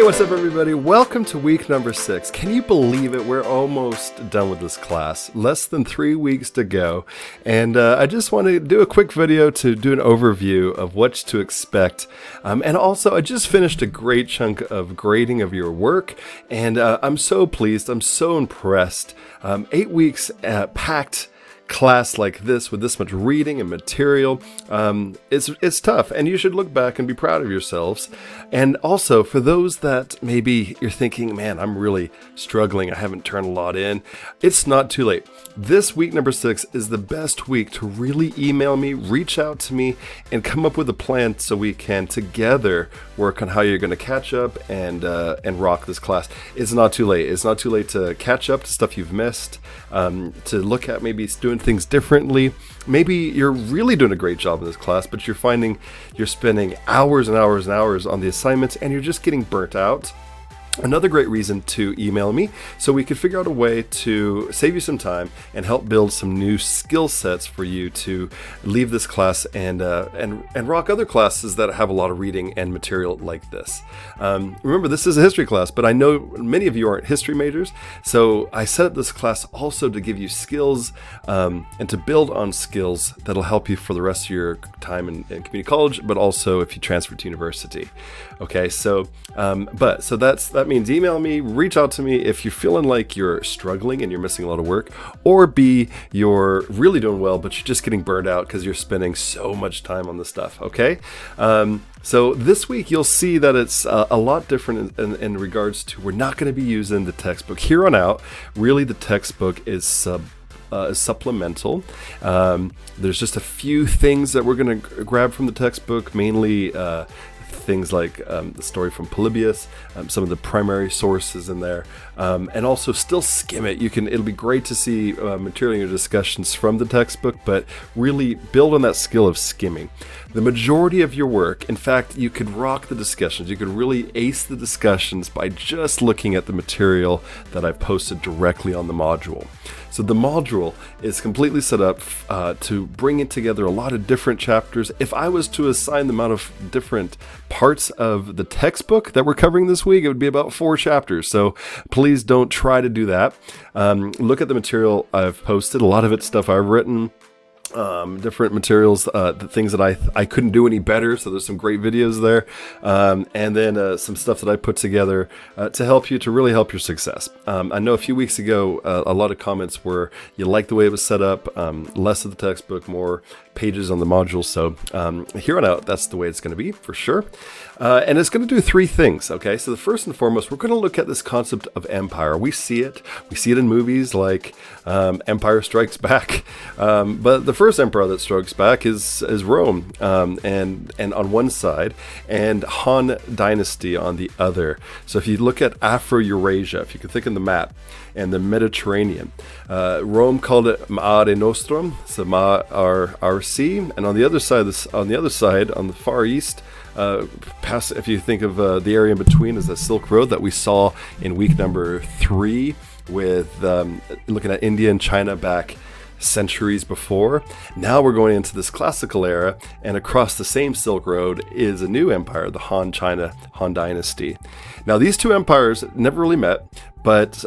What's up, everybody? Welcome to week number 6. Can you believe it? We're almost done with this class. Less than 3 weeks to go. And I just want to do a quick video to do an overview of what to expect. And also, I just finished a great chunk of grading of your work. And I'm so pleased. I'm so impressed. 8 weeks packed class like this with this much reading and material, it's tough, and you should look back and be proud of yourselves. And also, for those that maybe you're thinking, man, I'm really struggling, I haven't turned a lot in, it's not too late. This week number 6 is the best week to really email me, reach out to me, and come up with a plan so we can together work on how you're going to catch up and rock this class. It's not too late. It's not too late to catch up to stuff you've missed, to look at maybe doing things differently. Maybe you're really doing a great job in this class, but you're finding you're spending hours and hours and hours on the assignments and you're just getting burnt out. Another great reason to email me so we could figure out a way to save you some time and help build some new skill sets for you to leave this class and rock other classes that have a lot of reading and material like this. Remember, this is a history class, but I know many of you aren't history majors, so I set up this class also to give you skills and to build on skills that'll help you for the rest of your time in community college, but also if you transfer to university. Okay, so that means email me, reach out to me if you're feeling like you're struggling and you're missing a lot of work, or B, you're really doing well, but you're just getting burned out because you're spending so much time on this stuff, okay? So this week you'll see that it's a lot different in regards to we're not going to be using the textbook. Here on out, really the textbook is supplemental. There's just a few things that we're going to grab from the textbook, mainly things like the story from Polybius, some of the primary sources in there, and also still skim it. It'll be great to see material in your discussions from the textbook, but really build on that skill of skimming. The majority of your work, in fact, you could rock the discussions. You could really ace the discussions by just looking at the material that I've posted directly on the module. So the module is completely set up to bring it together a lot of different chapters. If I was to assign them out of different parts of the textbook that we're covering this week, it would be about 4 chapters. So please don't try to do that. Look at the material I've posted. A lot of it's stuff I've written. Different materials, the things that I couldn't do any better, so there's some great videos there, and then some stuff that I put together to help you, to really help your success. I know a few weeks ago a lot of comments were you liked the way it was set up, less of the textbook, more pages on the module. So here on out, that's the way it's going to be for sure. And it's going to do 3 things. Okay, so the first and foremost, we're going to look at this concept of empire. We see it in movies like Empire Strikes Back, but the first emperor that strikes back is Rome, and on one side, and Han Dynasty on the other. So if you look at Afro-Eurasia, if you can think of the map, and the Mediterranean, Rome called it Mare Nostrum, so our sea, and on the other side, on the far east, if you think of the area in between, is the Silk Road that we saw in week number 3 with looking at India and China back centuries before. Now we're going into this classical era, and across the same Silk Road is a new empire, the Han Dynasty. Now these two empires never really met, but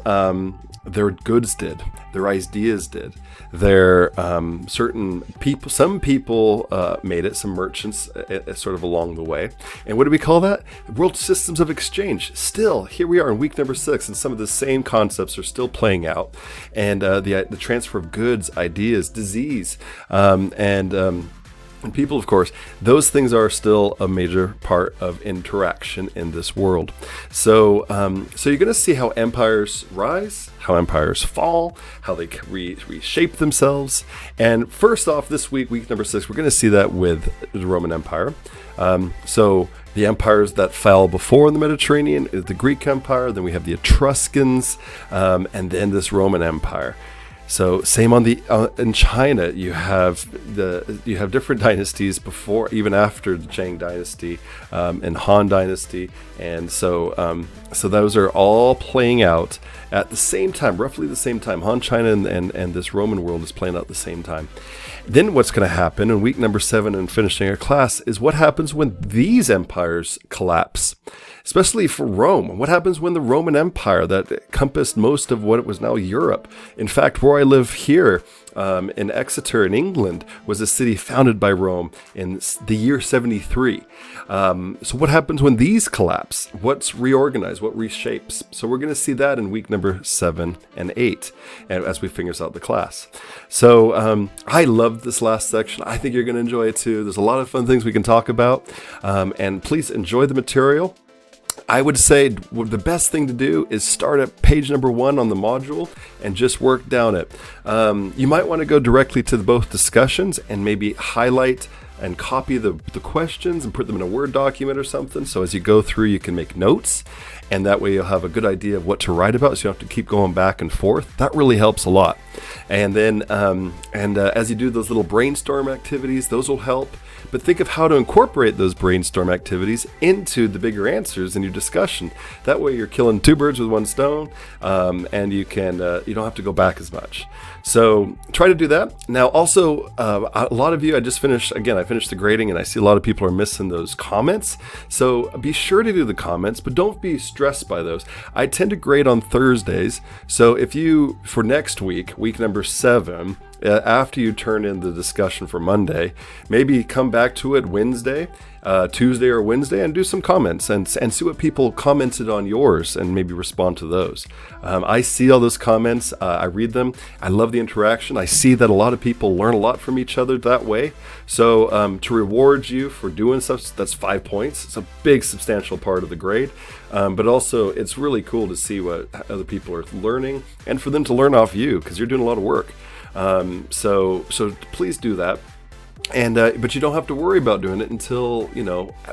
their goods did, their ideas did, their some people made it, some merchants sort of along the way. And what do we call that? World systems of exchange. Still, here we are in week number 6, and some of the same concepts are still playing out. And the transfer of goods, ideas, disease, and people, of course, those things are still a major part of interaction in this world. So you're going to see how empires rise, how empires fall, how they reshape themselves. And first off, this week number 6, we're going to see that with the Roman Empire. So the empires that fell before the Mediterranean is the Greek Empire, then we have the Etruscans, and then this Roman Empire. So same on in China, you have different dynasties before, even after the Zhang dynasty, and Han dynasty, and so those are all playing out at the same time, roughly the same time. Han China and this Roman world is playing out at the same time. Then what's going to happen in week number 7 and finishing our class is what happens when these empires collapse. especially for Rome. What happens when the Roman Empire that encompassed most of what it was now Europe? In fact, where I live here, in Exeter in England, was a city founded by Rome in the year 73. So what happens when these collapse? What's reorganized? What reshapes? So we're going to see that in week number 7 and 8 and as we figure out the class. So I loved this last section. I think you're going to enjoy it too. There's a lot of fun things we can talk about. And please enjoy the material. I would say the best thing to do is start at page number 1 on the module and just work down it. You might want to go directly to both discussions and maybe highlight and copy the questions and put them in a Word document or something. So as you go through, you can make notes, and that way you'll have a good idea of what to write about, so you don't have to keep going back and forth. That really helps a lot. And then as you do those little brainstorm activities, those will help. But think of how to incorporate those brainstorm activities into the bigger answers in your discussion. That way you're killing 2 birds with 1 stone, and you don't have to go back as much. So try to do that. Now also, a lot of you, I finished the grading, and I see a lot of people are missing those comments. So be sure to do the comments, but don't be stressed by those. I tend to grade on Thursdays. So if you, for next week, week number 7, after you turn in the discussion for Monday, maybe come back to it Wednesday, Tuesday or Wednesday, and do some comments and see what people commented on yours and maybe respond to those. I see all those comments. I read them. I love the interaction. I see that a lot of people learn a lot from each other that way. So to reward you for doing stuff, that's 5 points. It's a big, substantial part of the grade. But also, it's really cool to see what other people are learning and for them to learn off you, because you're doing a lot of work. So please do that. And but you don't have to worry about doing it until,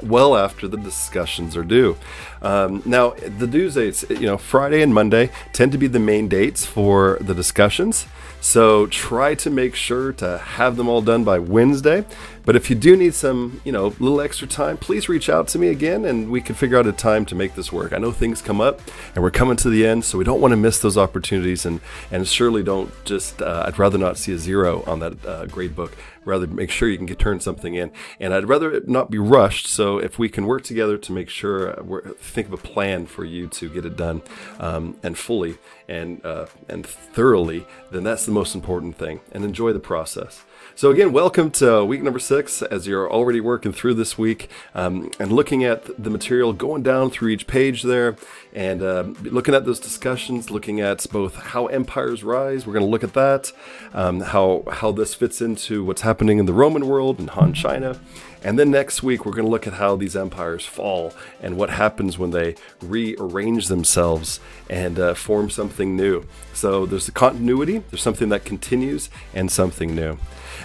well after the discussions are due. Now, the due dates, Friday and Monday tend to be the main dates for the discussions. So try to make sure to have them all done by Wednesday. But if you do need some, little extra time, please reach out to me again, and we can figure out a time to make this work. I know things come up, and we're coming to the end, so we don't want to miss those opportunities, and surely don't just, I'd rather not see a 0 on that grade book. Rather make sure you can turn something in. And I'd rather it not be rushed, so if we can work together to make sure, think of a plan for you to get it done and fully and thoroughly, then that's the most important thing. And enjoy the process. So again, welcome to week number 6, as you're already working through this week and looking at the material, going down through each page there, and looking at those discussions, looking at both how empires rise. We're going to look at that, how this fits into what's happening in the Roman world and Han China. And then next week, we're going to look at how these empires fall and what happens when they rearrange themselves and form something new. So there's a continuity, there's something that continues, and something new.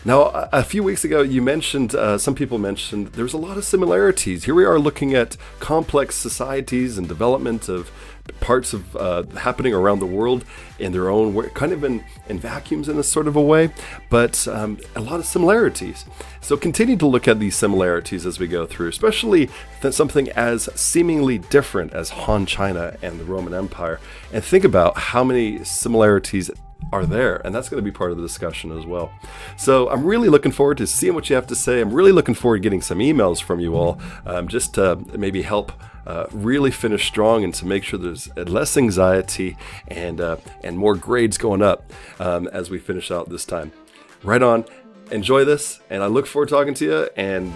Now, a few weeks ago, you mentioned, some people mentioned, there's a lot of similarities. Here we are looking at complex societies and development of parts of happening around the world in their own way, kind of in vacuums in a sort of a way, but a lot of similarities. So continue to look at these similarities as we go through, especially something as seemingly different as Han China and the Roman Empire, and think about how many similarities are there, and that's going to be part of the discussion as well. So I'm really looking forward to seeing what you have to say. I'm really looking forward to getting some emails from you all, just to maybe help really finish strong and to make sure there's less anxiety and more grades going up as we finish out this time. Right on. Enjoy this, and I look forward to talking to you and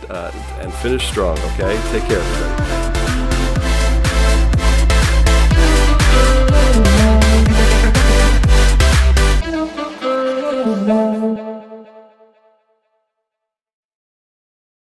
finish strong. Okay, take care, everybody.